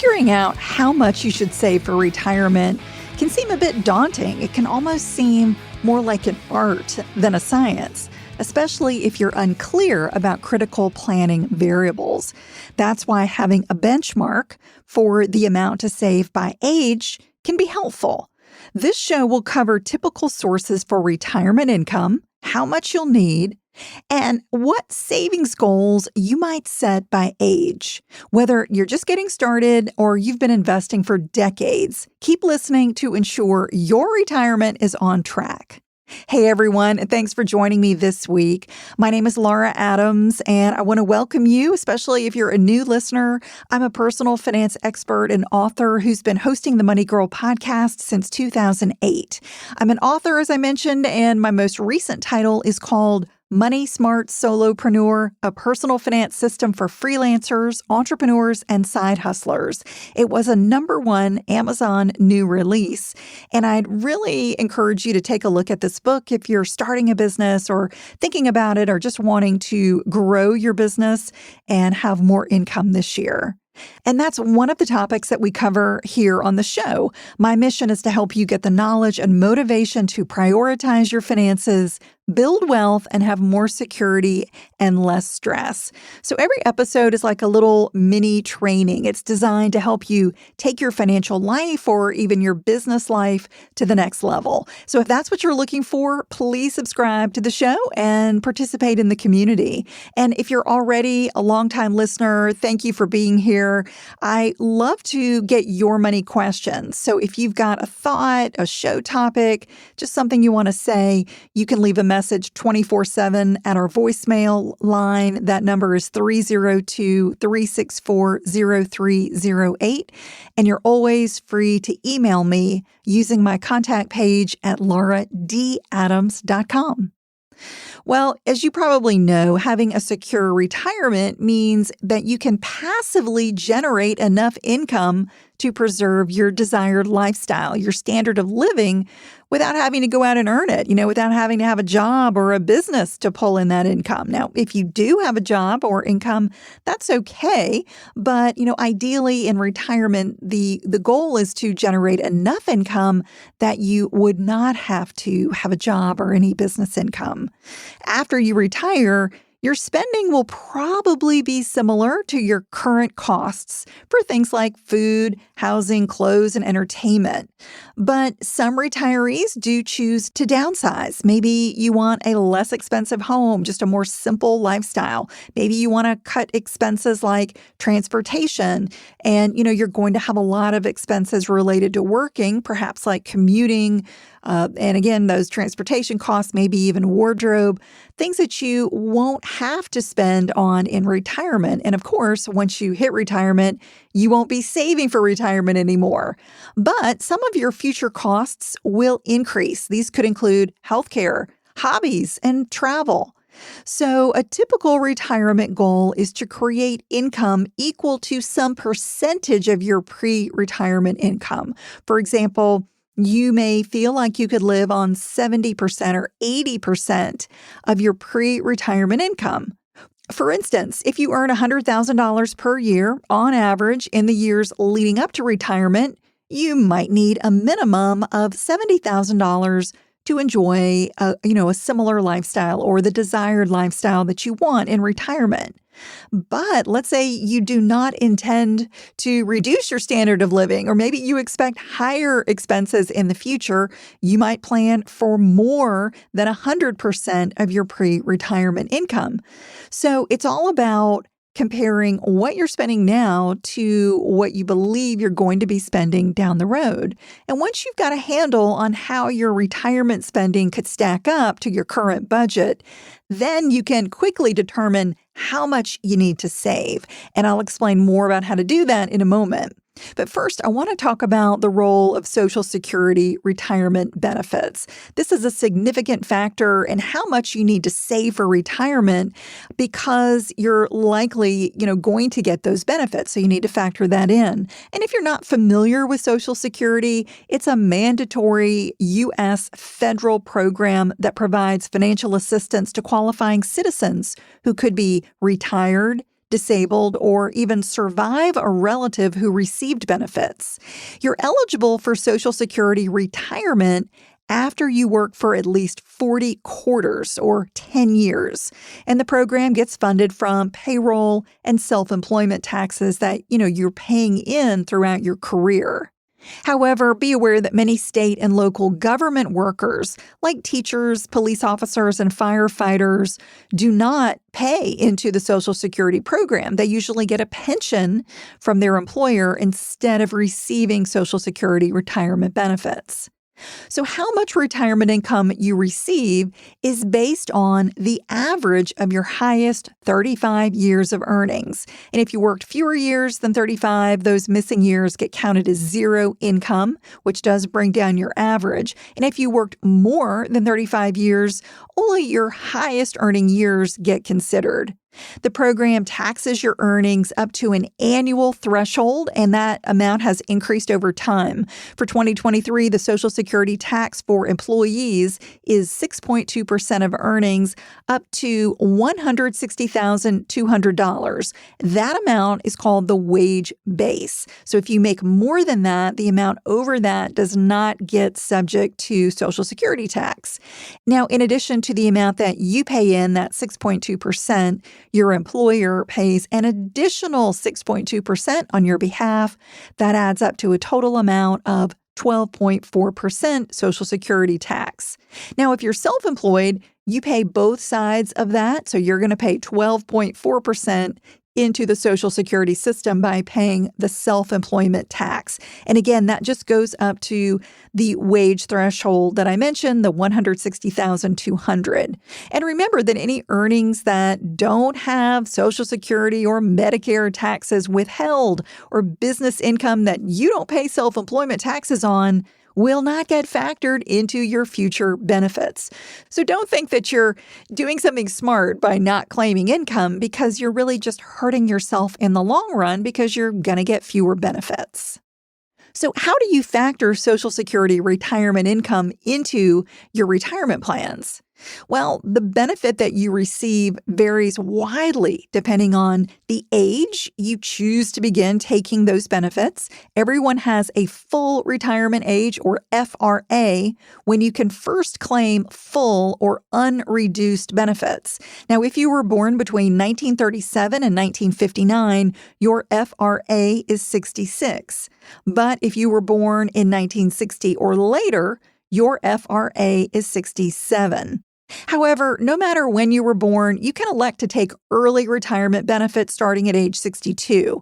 Figuring out how much you should save for retirement can seem a bit daunting. It can almost seem more like an art than a science, especially if you're unclear about critical planning variables. That's why having a benchmark for the amount to save by age can be helpful. This show will cover typical sources for retirement income, how much you'll need, and what savings goals you might set by age. Whether you're just getting started or you've been investing for decades, keep listening to ensure your retirement is on track. Hey everyone, and thanks for joining me this week. My name is Laura Adams, and I want to welcome you, especially if you're a new listener. I'm a personal finance expert and author who's been hosting the Money Girl podcast since 2008. I'm an author, as I mentioned, and my most recent title is called Money Smart Solopreneur, a personal finance system for freelancers, entrepreneurs, and side hustlers. It was a #1 Amazon new release, and I'd really encourage you to take a look at this book if you're starting a business or thinking about it or just wanting to grow your business and have more income this year. And that's one of the topics that we cover here on the show. My mission is to help you get the knowledge and motivation to prioritize your finances, build wealth, and have more security and less stress. So every episode is like a little mini training. It's designed to help you take your financial life or even your business life to the next level. So if that's what you're looking for, please subscribe to the show and participate in the community. And if you're already a longtime listener, thank you for being here. I love to get your money questions. So if you've got a thought, a show topic, just something you want to say, you can leave a message 24/7 at our voicemail line. That number is 302-364-0308. And you're always free to email me using my contact page at lauradadams.com. Well, as you probably know, having a secure retirement means that you can passively generate enough income to preserve your desired lifestyle, your standard of living, without having to go out and earn it, without having to have a job or a business to pull in that income. Now, if you do have a job or income, that's okay. But, ideally in retirement, the goal is to generate enough income that you would not have to have a job or any business income. After you retire, your spending will probably be similar to your current costs for things like food, housing, clothes, and entertainment. But some retirees do choose to downsize. Maybe you want a less expensive home, just a more simple lifestyle. Maybe you want to cut expenses like transportation, and you're going to have a lot of expenses related to working, perhaps like commuting, and again, those transportation costs, maybe even wardrobe, things that you won't have to spend on in retirement. And of course, once you hit retirement, you won't be saving for retirement anymore. But some of your future costs will increase. These could include healthcare, hobbies, and travel. So a typical retirement goal is to create income equal to some percentage of your pre-retirement income. For example, you may feel like you could live on 70% or 80% of your pre-retirement income. For instance, if you earn $100,000 per year on average in the years leading up to retirement, you might need a minimum of $70,000 to enjoy a similar lifestyle or the desired lifestyle that you want in retirement. But let's say you do not intend to reduce your standard of living, or maybe you expect higher expenses in the future. You might plan for more than 100% of your pre-retirement income. So it's all about comparing what you're spending now to what you believe you're going to be spending down the road. And once you've got a handle on how your retirement spending could stack up to your current budget, then you can quickly determine how much you need to save. And I'll explain more about how to do that in a moment. But first, I want to talk about the role of Social Security retirement benefits. This is a significant factor in how much you need to save for retirement because you're likely, going to get those benefits. So you need to factor that in. And if you're not familiar with Social Security, it's a mandatory U.S. federal program that provides financial assistance to qualifying citizens who could be retired, disabled, or even survive a relative who received benefits. You're eligible for Social Security retirement after you work for at least 40 quarters or 10 years. And the program gets funded from payroll and self-employment taxes that, you're paying in throughout your career. However, be aware that many state and local government workers, like teachers, police officers, and firefighters, do not pay into the Social Security program. They usually get a pension from their employer instead of receiving Social Security retirement benefits. So how much retirement income you receive is based on the average of your highest 35 years of earnings. And if you worked fewer years than 35, those missing years get counted as zero income, which does bring down your average. And if you worked more than 35 years, only your highest earning years get considered. The program taxes your earnings up to an annual threshold, and that amount has increased over time. For 2023, the Social Security tax for employees is 6.2% of earnings up to $160,200. That amount is called the wage base. So if you make more than that, the amount over that does not get subject to Social Security tax. Now, in addition to the amount that you pay in, that 6.2%, your employer pays an additional 6.2% on your behalf. That adds up to a total amount of 12.4% Social Security tax. Now, if you're self-employed, you pay both sides of that. So you're going to pay 12.4% into the Social Security system by paying the self-employment tax. And again, that just goes up to the wage threshold that I mentioned, the $160,200. And remember that any earnings that don't have Social Security or Medicare taxes withheld, or business income that you don't pay self-employment taxes on, will not get factored into your future benefits. So don't think that you're doing something smart by not claiming income, because you're really just hurting yourself in the long run because you're going to get fewer benefits. So how do you factor Social Security retirement income into your retirement plans? Well, the benefit that you receive varies widely depending on the age you choose to begin taking those benefits. Everyone has a full retirement age, or FRA, when you can first claim full or unreduced benefits. Now, if you were born between 1937 and 1959, your FRA is 66. But if you were born in 1960 or later, your FRA is 67. However, no matter when you were born, you can elect to take early retirement benefits starting at age 62.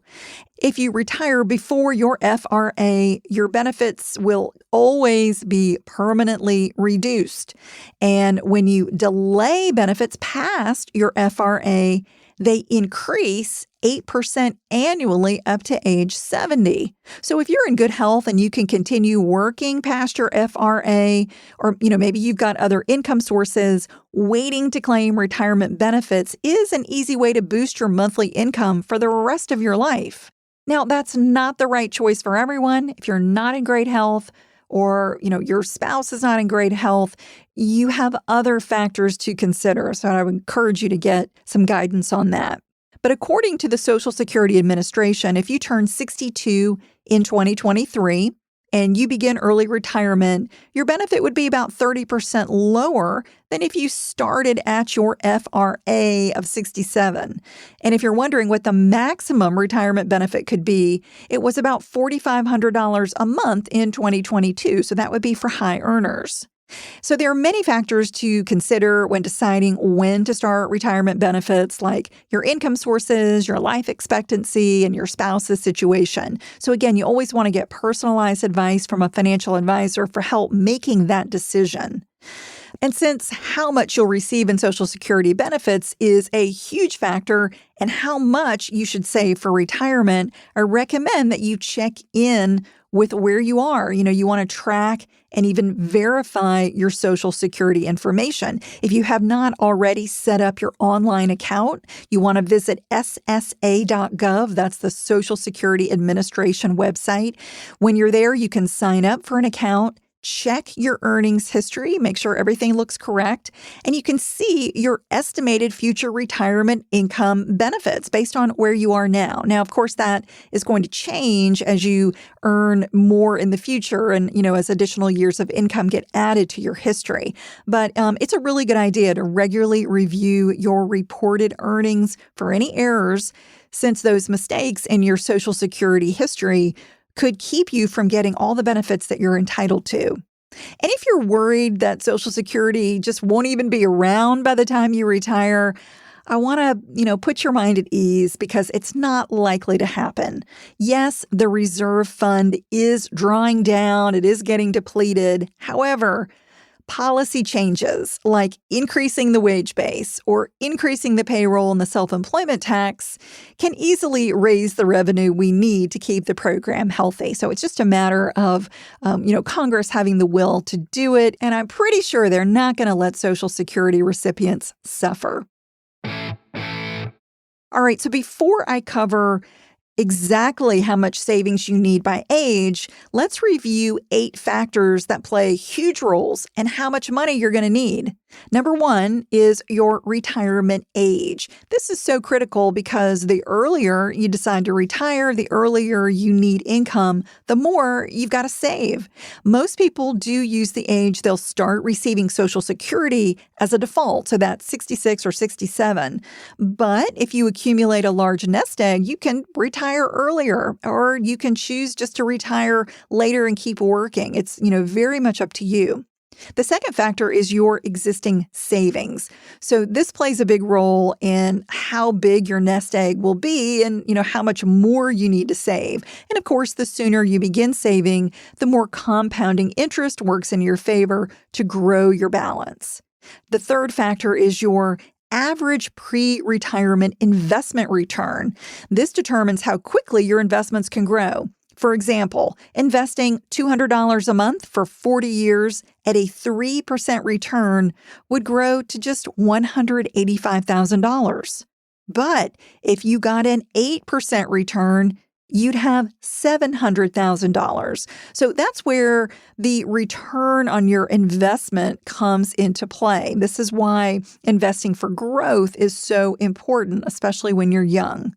If you retire before your FRA, your benefits will always be permanently reduced. And when you delay benefits past your FRA, they increase 8% annually up to age 70. So if you're in good health and you can continue working past your FRA, or maybe you've got other income sources, waiting to claim retirement benefits is an easy way to boost your monthly income for the rest of your life. Now, that's not the right choice for everyone. If you're not in great health, or your spouse is not in great health, you have other factors to consider. So I would encourage you to get some guidance on that. But according to the Social Security Administration, if you turn 62 in 2023 and you begin early retirement, your benefit would be about 30% lower than if you started at your FRA of 67. And if you're wondering what the maximum retirement benefit could be, it was about $4,500 a month in 2022. So that would be for high earners. So there are many factors to consider when deciding when to start retirement benefits, like your income sources, your life expectancy, and your spouse's situation. So again, you always want to get personalized advice from a financial advisor for help making that decision. And since how much you'll receive in Social Security benefits is a huge factor in how much you should save for retirement, I recommend that you check in with where you are. You want to track and even verify your Social Security information. If you have not already set up your online account, you want to visit ssa.gov. That's the Social Security Administration website. When you're there, you can sign up for an account, check your earnings history, make sure everything looks correct, and you can see your estimated future retirement income benefits based on where you are now. Now, of course, that is going to change as you earn more in the future and, as additional years of income get added to your history. But it's a really good idea to regularly review your reported earnings for any errors, since those mistakes in your Social Security history could keep you from getting all the benefits that you're entitled to. And if you're worried that Social Security just won't even be around by the time you retire, I want to, put your mind at ease because it's not likely to happen. Yes, the reserve fund is drawing down. It is getting depleted. However, policy changes like increasing the wage base or increasing the payroll and the self-employment tax can easily raise the revenue we need to keep the program healthy. So it's just a matter of, Congress having the will to do it. And I'm pretty sure they're not going to let Social Security recipients suffer. All right, so before I cover exactly how much savings you need by age, let's review 8 factors that play huge roles in how much money you're going to need. Number 1 is your retirement age. This is so critical because the earlier you decide to retire, the earlier you need income, the more you've got to save. Most people do use the age they'll start receiving Social Security as a default, so that's 66 or 67. But if you accumulate a large nest egg, you can retire earlier, or you can choose just to retire later and keep working. It's, very much up to you. The second factor is your existing savings. So this plays a big role in how big your nest egg will be and, how much more you need to save. And of course, the sooner you begin saving, the more compounding interest works in your favor to grow your balance. The third factor is your average pre-retirement investment return. This determines how quickly your investments can grow. For example, investing $200 a month for 40 years at a 3% return would grow to just $185,000. But if you got an 8% return, you'd have $700,000. So that's where the return on your investment comes into play. This is why investing for growth is so important, especially when you're young.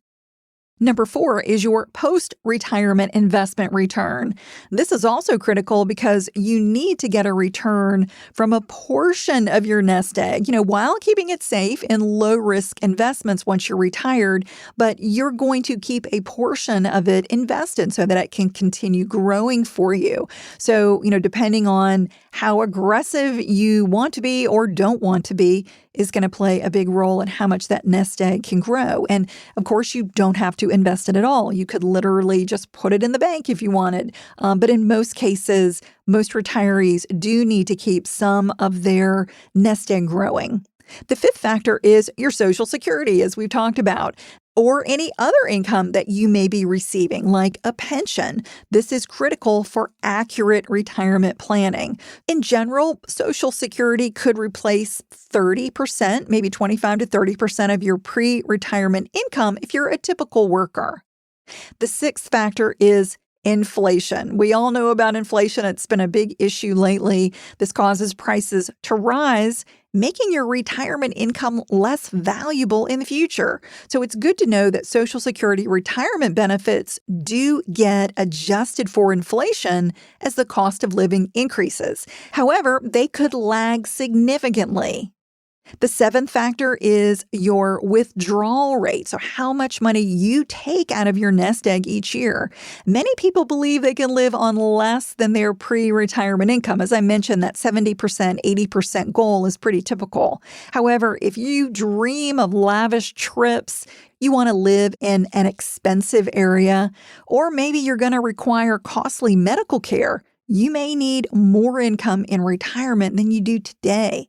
Number 4 is your post-retirement investment return. This is also critical because you need to get a return from a portion of your nest egg, while keeping it safe in low-risk investments once you're retired, but you're going to keep a portion of it invested so that it can continue growing for you. So, depending on how aggressive you want to be or don't want to be is going to play a big role in how much that nest egg can grow. And of course, you don't have to invest it at all. You could literally just put it in the bank if you wanted. But in most cases, most retirees do need to keep some of their nest egg growing. The fifth factor is your Social Security, as we've talked about, or any other income that you may be receiving, like a pension. This is critical for accurate retirement planning. In general, Social Security could replace 30%, maybe 25 to 30% of your pre-retirement income if you're a typical worker. The sixth factor is inflation. We all know about inflation. It's been a big issue lately. This causes prices to rise, making your retirement income less valuable in the future. So it's good to know that Social Security retirement benefits do get adjusted for inflation as the cost of living increases. However, they could lag significantly. The seventh factor is your withdrawal rate, so how much money you take out of your nest egg each year. Many people believe they can live on less than their pre-retirement income. As I mentioned, that 70%, 80% goal is pretty typical. However, if you dream of lavish trips, you want to live in an expensive area, or maybe you're going to require costly medical care, you may need more income in retirement than you do today.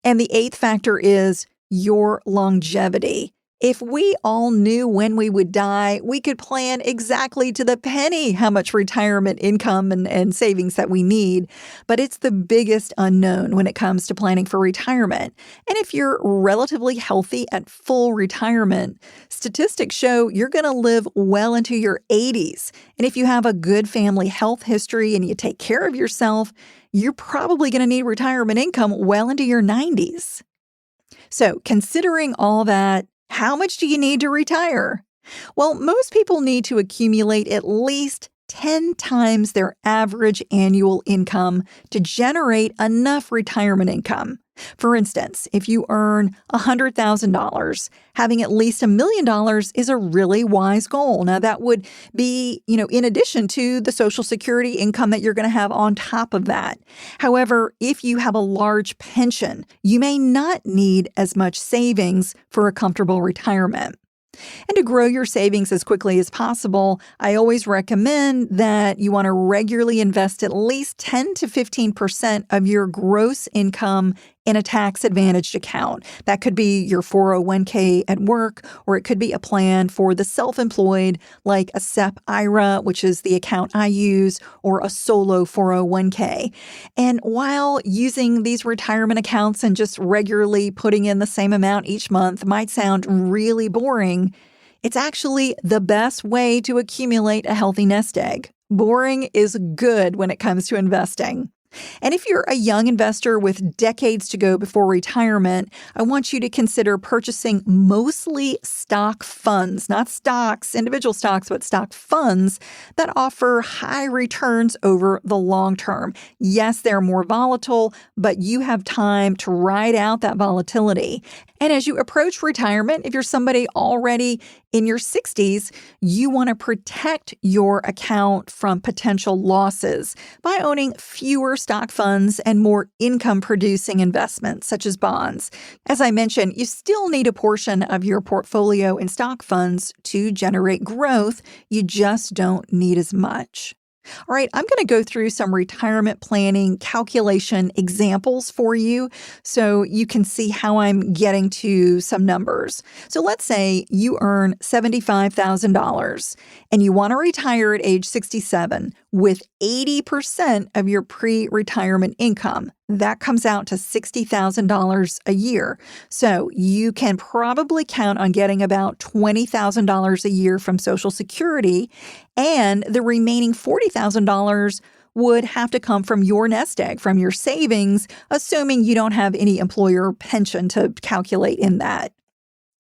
And the eighth factor is your longevity. If we all knew when we would die, we could plan exactly to the penny how much retirement income and savings that we need. But it's the biggest unknown when it comes to planning for retirement. And if you're relatively healthy at full retirement, statistics show you're going to live well into your 80s. And if you have a good family health history and you take care of yourself, you're probably going to need retirement income well into your 90s. So, considering all that, how much do you need to retire? Well, most people need to accumulate at least 10 times their average annual income to generate enough retirement income. For instance, if you earn $100,000, having at least $1 million is a really wise goal. Now, that would be, in addition to the Social Security income that you're going to have on top of that. However, if you have a large pension, you may not need as much savings for a comfortable retirement. And to grow your savings as quickly as possible, I always recommend that you want to regularly invest at least 10 to 15% of your gross income in a tax-advantaged account. That could be your 401k at work, or it could be a plan for the self-employed, like a SEP IRA, which is the account I use, or a solo 401k. And while using these retirement accounts and just regularly putting in the same amount each month might sound really boring, it's actually the best way to accumulate a healthy nest egg. Boring is good when it comes to investing. And if you're a young investor with decades to go before retirement, I want you to consider purchasing mostly stock funds, not stocks, individual stocks, but stock funds that offer high returns over the long term. Yes, they're more volatile, but you have time to ride out that volatility. And as you approach retirement, if you're somebody already in your 60s, you want to protect your account from potential losses by owning fewer stock funds and more income-producing investments, such as bonds. As I mentioned, you still need a portion of your portfolio in stock funds to generate growth. You just don't need as much. All right, I'm going to go through some retirement planning calculation examples for you so you can see how I'm getting to some numbers. So let's say you earn $75,000 and you want to retire at age 67 with 80% of your pre-retirement income. That comes out to $60,000 a year. So you can probably count on getting about $20,000 a year from Social Security, and the remaining $40,000 would have to come from your nest egg, from your savings, assuming you don't have any employer pension to calculate in that.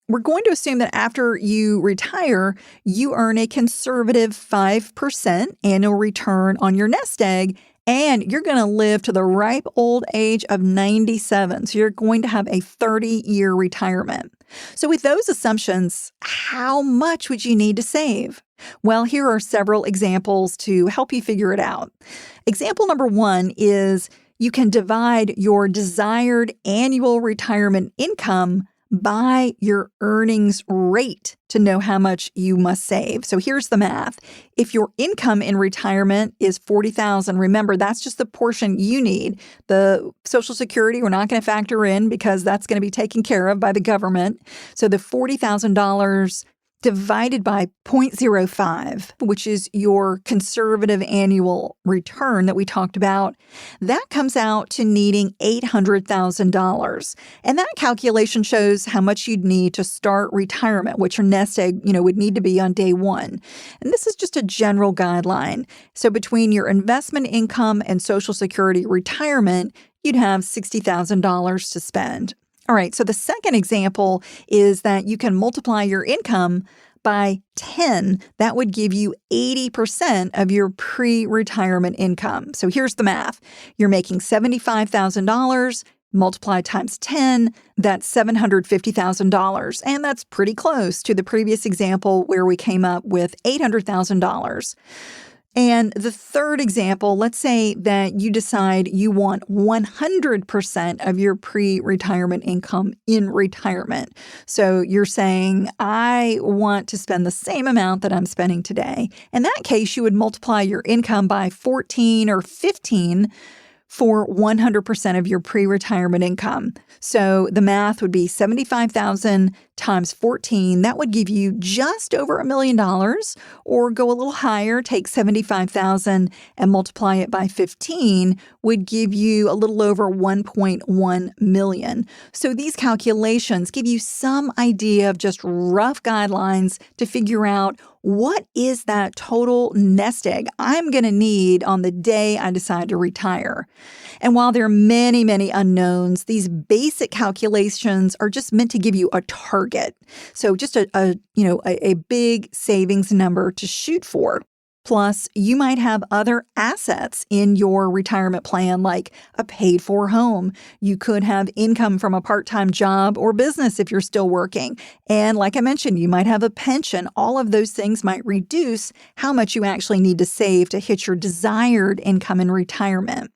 We're going to assume that after you retire, you earn a conservative 5% annual return on your nest egg, and you're going to live to the ripe old age of 97. So you're going to have a 30-year retirement. So with those assumptions, how much would you need to save? Well, here are several examples to help you figure it out. Example number one is you can divide your desired annual retirement income by your earnings rate to know how much you must save. So here's the math. If your income in retirement is $40,000, remember that's just the portion you need. The Social Security we're not going to factor in because that's going to be taken care of by the government. So the $40,000 divided by 0.05, which is your conservative annual return that we talked about, that comes out to needing $800,000. And that calculation shows how much you'd need to start retirement, which your nest egg, would need to be on day one. And this is just a general guideline. So between your investment income and Social Security retirement, you'd have $60,000 to spend. All right, so the second example is that you can multiply your income by 10. That would give you 80% of your pre-retirement income. So here's the math. You're making $75,000, multiply times 10, that's $750,000. And that's pretty close to the previous example where we came up with $800,000. And the third example, let's say that you decide you want 100% of your pre-retirement income in retirement. So you're saying, I want to spend the same amount that I'm spending today. In that case, you would multiply your income by 14 or 15 for 100% of your pre-retirement income. So the math would be $75,000 times 14, that would give you just over $1 million, or go a little higher, take 75,000 and multiply it by 15 would give you a little over 1.1 million. So these calculations give you some idea of just rough guidelines to figure out what is that total nest egg I'm going to need on the day I decide to retire. And while there are many, many unknowns, these basic calculations are just meant to give you a target. So just a big savings number to shoot for. Plus, you might have other assets in your retirement plan, like a paid-for home. You could have income from a part-time job or business if you're still working. And like I mentioned, you might have a pension. All of those things might reduce how much you actually need to save to hit your desired income in retirement.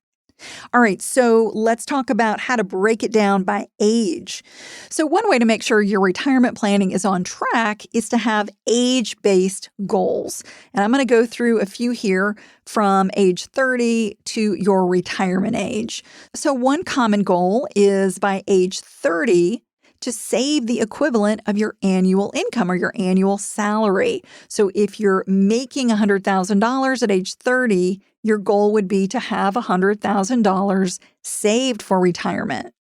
All right, so let's talk about how to break it down by age. So one way to make sure your retirement planning is on track is to have age-based goals. And I'm going to go through a few here from age 30 to your retirement age. So one common goal is by age 30 to save the equivalent of your annual income or your annual salary. So if you're making $100,000 at age 30, your goal would be to have $100,000 saved for retirement.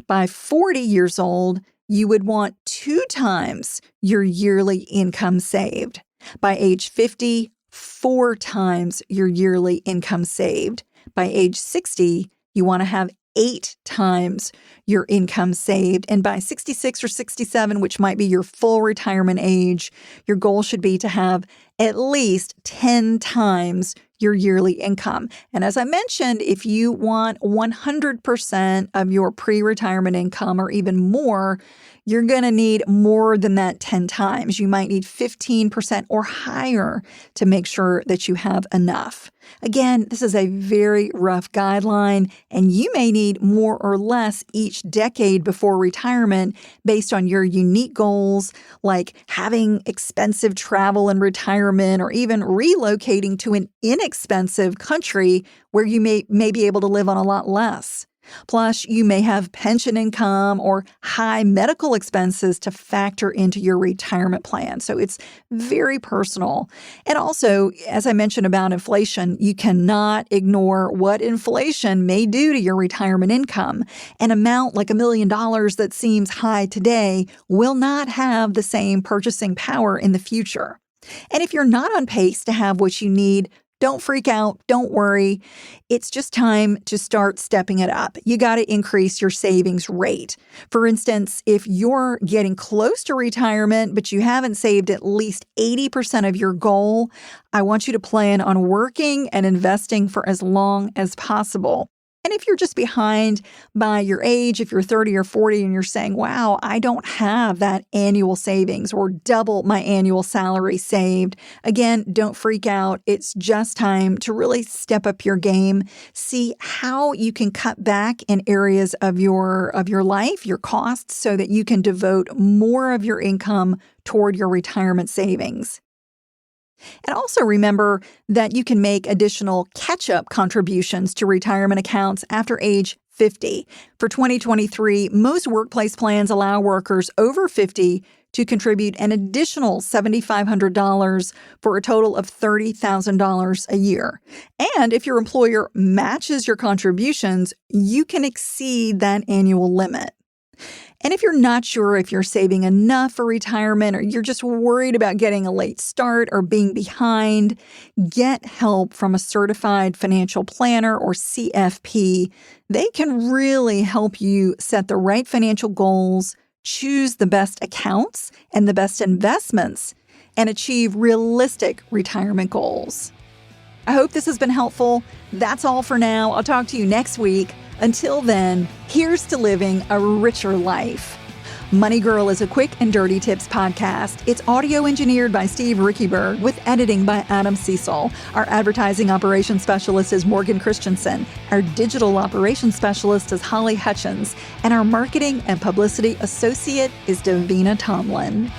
By 40 years old, you would want 2 times your yearly income saved. By age 50, 4 times your yearly income saved. By age 60, you want to have 8 times your income saved. And by 66 or 67, which might be your full retirement age, your goal should be to have at least 10 times your yearly income. And as I mentioned, if you want 100% of your pre-retirement income or even more, you're going to need more than that 10 times. You might need 15% or higher to make sure that you have enough. Again, this is a very rough guideline, and you may need more or less each decade before retirement based on your unique goals, like having expensive travel in retirement or even relocating to an inexpensive country where you may be able to live on a lot less. Plus, you may have pension income or high medical expenses to factor into your retirement plan. So it's very personal. And also, as I mentioned about inflation, you cannot ignore what inflation may do to your retirement income. An amount like $1 million that seems high today will not have the same purchasing power in the future. And if you're not on pace to have what you need, don't freak out. Don't worry. It's just time to start stepping it up. You got to increase your savings rate. For instance, if you're getting close to retirement, but you haven't saved at least 80% of your goal, I want you to plan on working and investing for as long as possible. And if you're just behind by your age, if you're 30 or 40 and you're saying, wow, I don't have that annual savings or double my annual salary saved, again, don't freak out. It's just time to really step up your game, see how you can cut back in areas of your life, your costs, so that you can devote more of your income toward your retirement savings. And also remember that you can make additional catch-up contributions to retirement accounts after age 50. For 2023, most workplace plans allow workers over 50 to contribute an additional $7,500 for a total of $30,000 a year. And if your employer matches your contributions, you can exceed that annual limit. And if you're not sure if you're saving enough for retirement or you're just worried about getting a late start or being behind, get help from a certified financial planner or CFP. They can really help you set the right financial goals, choose the best accounts and the best investments, and achieve realistic retirement goals. I hope this has been helpful. That's all for now. I'll talk to you next week. Until then, here's to living a richer life. Money Girl is a quick and dirty tips podcast. It's audio engineered by Steve Rickyberg with editing by Adam Cecil. Our advertising operations specialist is Morgan Christensen. Our digital operations specialist is Holly Hutchins. And our marketing and publicity associate is Davina Tomlin.